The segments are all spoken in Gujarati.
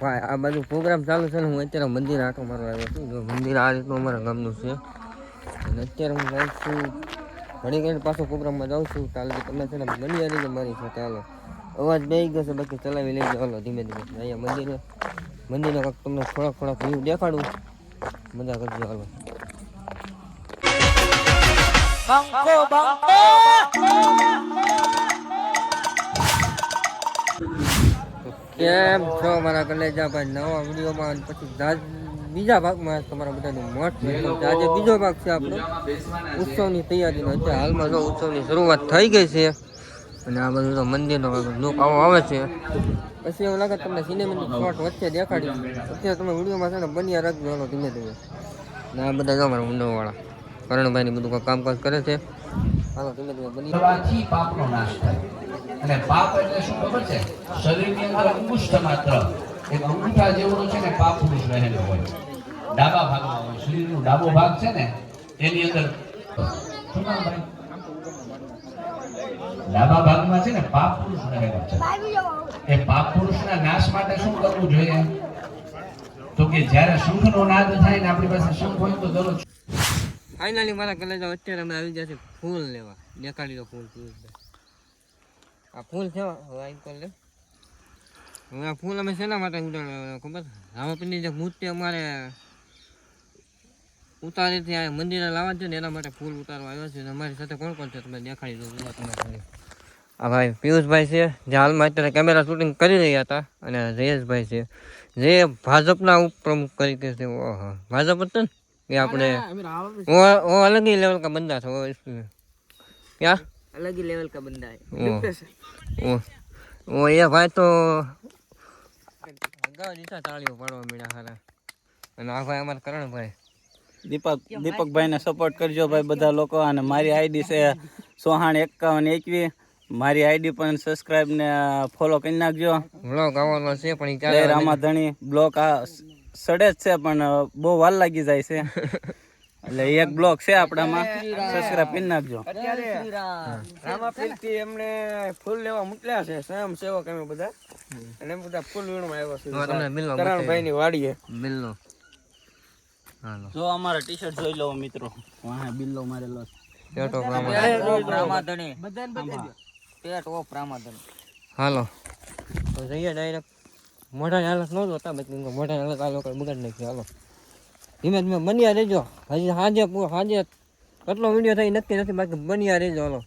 ભાઈ આ બધું પ્રોગ્રામ ચાલુ છે ને હું અત્યારે મંદિર આટો મારવા આવ્યો છું. જો મંદિર આ રીતનું અમારા ગામનું છે અને અત્યારે હું જાઉં છું ઘણી ઘણી પાછો પ્રોગ્રામમાં જાઉં છું. ચાલો તમે છે ને બની આવી મારી સાથે ચાલો અવાજ બે ગયો છે બાકી ચલાવી લઈ જાઓ ધીમે ધીમે. અહીંયા મંદિરનો તમને થોડાક વ્યૂ દેખાડું મજા કરજો હાલો. કેમ છો મારા કલેજા ભાઈ? નવા વિડીયોમાં પછી બીજા ભાગમાં તમારા બધાનું મોટ છે. આજે બીજો ભાગ છે આપણો ઉત્સવની તૈયારીનો. અત્યારે હાલમાં જો ઉત્સવની શરૂઆત થઈ ગઈ છે અને આ બધું તો મંદિરનો લુક આવો આવે છે. પછી એવું લાગે તમને સિનેમેટિક શોટ વચ્ચે દેખાડી. અત્યારે તમે વિડીયોમાં છે ને બન્યા રાખજો હાલો ધીમે ધીમે. ને આ બધા જો મારા મંડળવાળા કરણભાઈની બધું કામકાજ કરે છે. હાલો ધીમે ધીમે બની પાપનો નાશ થાય. અને પાપ એટલે શું ખબર છે? શરીરની અંદર અંગુષ્ઠ માત્ર એક અંગૂઠા જેવડો છે ને પાપ પુરુષ રહેલો હોય. ડાબા ભાગમાં હોય. શરીરનો ડાબો ભાગ છે ને એની અંદર શું નામ ભાઈ? ડાબા ભાગમાં છે ને પાપ પુરુષ રહેલો છે. એ પાપ પુરુષના નાશ માટે શું કરવું જોઈએ? તો કે જ્યારે શંખનો નાદ થાય ને આપણી પાસે શંખ હોય તો દરરોજ ફાઇનલી મારા કલેજા અત્યારે અમે આવી ગયા છે ફૂલ લેવા. દેખાડી દો ફૂલ. આ ફૂલ છે હવે આ ફૂલ અમે શેના માટે ઉડાડવા ખબર? રામાપીરની જે મૂર્તિ અમારે ઉતારીથી આ મંદિરે લાવવા છે ને એના માટે ફૂલ ઉતારવા આવ્યો છે. અમારી સાથે કોણ કોણ છે તમે દેખાડી દો. તમે આ ભાઈ પિયુષભાઈ છે જે હાલમાં અત્યારે કેમેરા શૂટિંગ કરી રહ્યા હતા અને જયેશભાઈ છે જે ભાજપના ઉપપ્રમુખ તરીકે છે. ઓહો ભાજપ હતો ને કે આપણે અલગ ही लेवल का बंदा था वो इसमें क्या अलग ही लेवल का बंदा है. वो ये भाई तो गाँव जैसा तालियों पाड़वा मिला हारा. અને આ ભાઈ અમારા કરણભાઈ દીપકભાઈ ને સપોર્ટ કરજો ભાઈ બધા લોકો. અને મારી આઈડી છે Sohan5121. મારી આઈડી પણ સબસ્ક્રાઇબ ને ફોલો કરી નાખજો. બ્લોગ આવવાનો છે પણ જય રામાધણી બ્લોગ આ સડે જ છે પણ બહુ વાર લાગી જાય છે એટલે એક બ્લોગ છે આપણામાં સબસ્ક્રાઇબ કરી નાખજો. અત્યારે રામાપીરથી એમને ફૂલ લેવા મોકલ્યા છે સ્વયંસેવક અમે બધા અને બધા ફૂલ વીણમાં આવ્યા છે કરણભાઈની વાડીએ બિલ્લો. હાલો જો અમારા ટી-શર્ટ જોઈ લો મિત્રો. વાહ બિલ્લો મારેલો પેટો રામાધણી બધાને બતાવી દો. પેટ ઓફ રામાધણી. હાલો તો જઈએ ડાયરેક્ટ. મોઢાની હાલત ન જોતા બાકી મોઢાની હાલત આ લોકો બગાડ નાખી. હાલો ધીમે ધીમે બન્યા રહેજો. હજી સાંજે કેટલો વિડીયો થાય નક્કી નથી બાકી બન્યા રહેજો. હાલો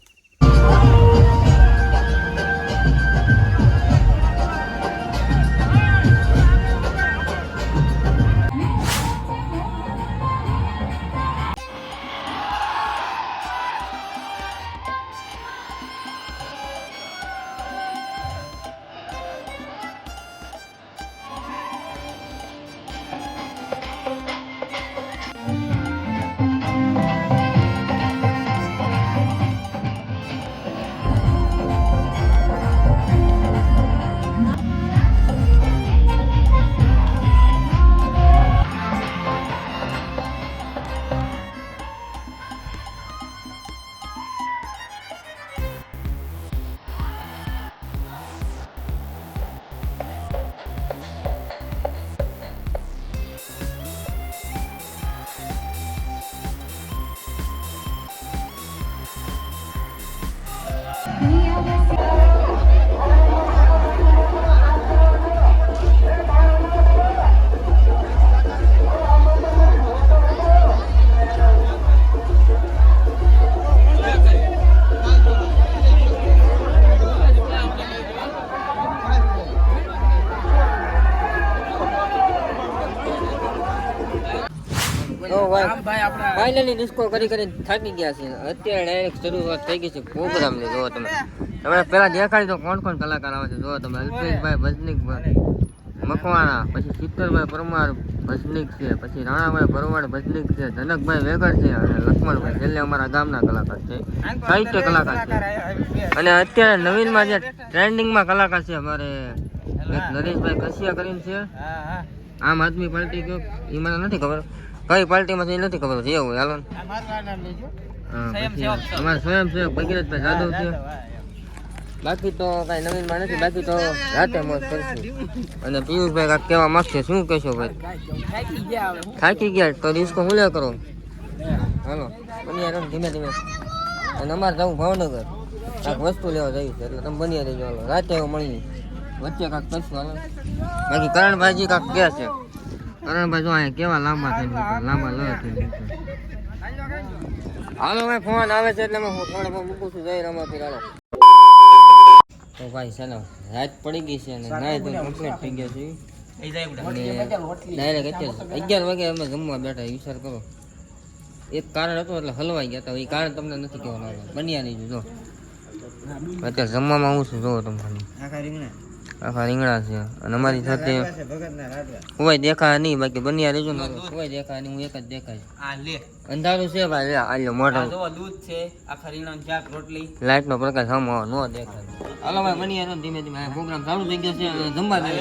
ફાઇનલી ડિસ્કો કરી થાકી ગયા છે. અત્યારે ડાયરેક્ટ શરૂઆત થઈ ગઈ છે પ્રોગ્રામની. જો તમે પહેલા દેખાડી દો કોણ કોણ કલાકાર આવે છે. જો તમે અલ્પેશભાઈ ભજનિકભાઈ મકવાણા, પછી શીતલભાઈ પરમાર ભજનિક છે, પછી રાણાભાઈ ભરવાડ ભજનિક છે, જનકભાઈ વેગડ છે અને લક્ષ્મણભાઈ છેલ્લે અમારા ગામના કલાકાર છે, સાહિત્ય કલાકાર છે. અને અત્યારે નવીનમાં જે ટ્રેન્ડિંગમાં કલાકાર છે અમારે નરેશભાઈ કસિયા કરીને છે. આમ આદમી પાર્ટી કયો એ મને નથી ખબર કઈ પાર્ટીમાંથી નથી ખબર જે હોય. હાલો અમારા સ્વયંસેવક ભગીરથભાઈ જાદવ છે. બાકી તો કાંઈ નવીનમાં નથી, બાકી તો રાતે મોજ કરશું. અને પિયુષભાઈ કાંઈક કહેવા માંગશે, શું કહેશો ભાઈ? થાકી ગયા તો ડિસ્કો હું લે કરો. હાલો બની રહો ધીમે ધીમે. અને અમારે જવું ભાવનગર, કાંઈક વસ્તુ લેવા જઈએ છે, એટલે તમે બની રહેજો. હાલો રાતે એવું મળીએ, વચ્ચે કાંઈક કરશું. હાલો બાકી કરણભાઈજી કાંઈક કહે છે. કરણભાઈ જો અહીંયા કેવા લાંબા થઈને લાંબા લો થઈને. હાલો ભાઈ ફોન આવે છે એટલે હું થોડા મૂકું છું. જઈ રમાપીર હાલો. તો ભાઈ ચાલો રાત પડી ગઈ છે અને નાય તો કમ્પ્લીટ થઈ ગયા છે. ડાયરેક્ટ 11 વાગે અમે જમવા બેઠા. વિચાર કરો, એક કારણ હતું એટલે હલવાઈ ગયા હતા. એ કારણ તમને નથી કહેવાનું. બન્યા નહીં જો અત્યારે જમવામાં આવું છું. જોવો તમે આખા રીંગણા છે. અને અમારી સાથે કોઈ દેખાય નહીં, બાકી બન્યા રહેજો ને. કોઈ દેખાય નહીં, હું એક જ દેખાય. અંધારું છે ભાઈ. આ લ્યો મોઢું દૂધ છે, આખા રીંગણા શાક રોટલી, લાઈટ નો પ્રકાશ સામો ન દેખાય. હાલો ભાઈ બન્યા રહો ધીમે ધીમે. પ્રોગ્રામ ચાલુ થઈ ગયો છે અને જમવા દે.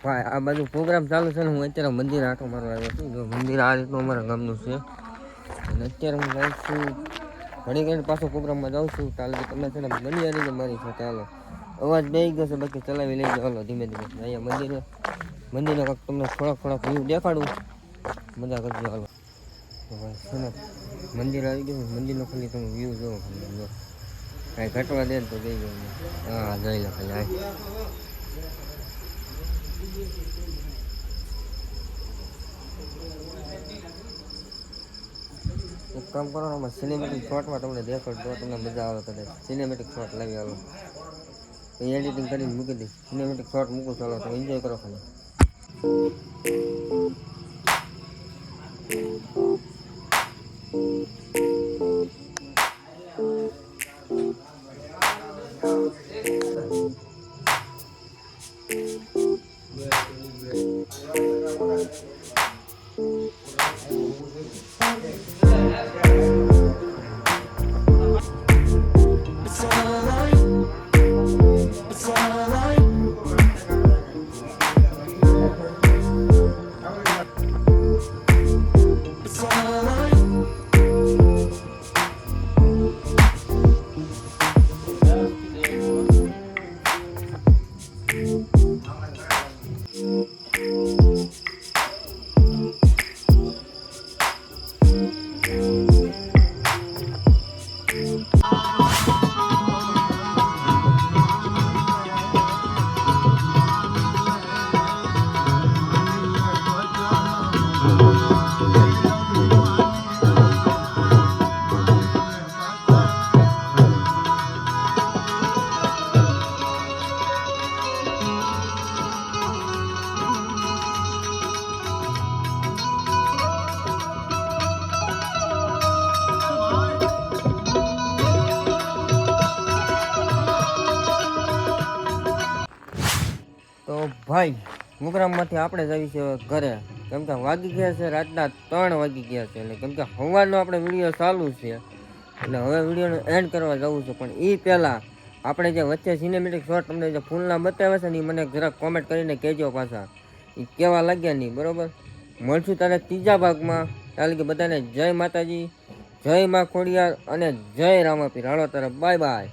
ભાઈ આ બધું પ્રોગ્રામ ચાલુ છે ને હું અત્યારે મંદિર આટો મારવા આવ્યો છું. જો મંદિર આ રીતનું અમારા ગામનું છે અને અત્યારે હું જાઉં છું ઘણી ઘણી પાછો પ્રોગ્રામમાં જાઉં છું. ચાલો તમે છે ને બની આવી મારી સાથે ચાલો અવાજ બે ગયો છે બાકી ચલાવી લઈ જાઓ ધીમે ધીમે. અહીંયા મંદિરનો કંઈક તમને થોડાક વ્યૂ દેખાડું મજા કરજો હાલો. છે ને મંદિર આવી ગયું મંદિરનો ખાલી તમે વ્યૂ જોવો કાંઈ ઘટવા દે ને તો જઈ ગયો. હા જઈ લો ખાલી એક કામ કરો ને, સિનેમેટિક શોટમાં તમને દેખાડો તો તમને મજા આવે કદાચ. સિનેમેટિક શોટ લાવી આવો તો એડિટિંગ કરીને મૂકી દઈશ. સિનેમેટિક શોટ મૂકું, ચાલો તમે એન્જોય કરો ખાલી. તો ભાઈ મુકરામમાંથી આપણે જ આવી છે ઘરે, કેમ કે વાગી ગયા છે રાતના 3 વાગી ગયા છે. એટલે કેમ કે સવારનો આપણે વિડીયો ચાલુ છે, એટલે હવે વિડીયોનો એન્ડ કરવા જવું છે. પણ એ પહેલાં આપણે જે વચ્ચે સિનેમેટિક શોટ તમને જે ફૂલના બતાવ્યા છે ને, એ મને જરાક કોમેન્ટ કરીને કહેજો પાછા એ કેવા લાગ્યા નહીં. બરાબર, મળશું તારે ત્રીજા ભાગમાં. ચાલે કે બધાને જય માતાજી, જય મા ખોડિયાર અને જય રામાપીર. હાલો તારે બાય બાય.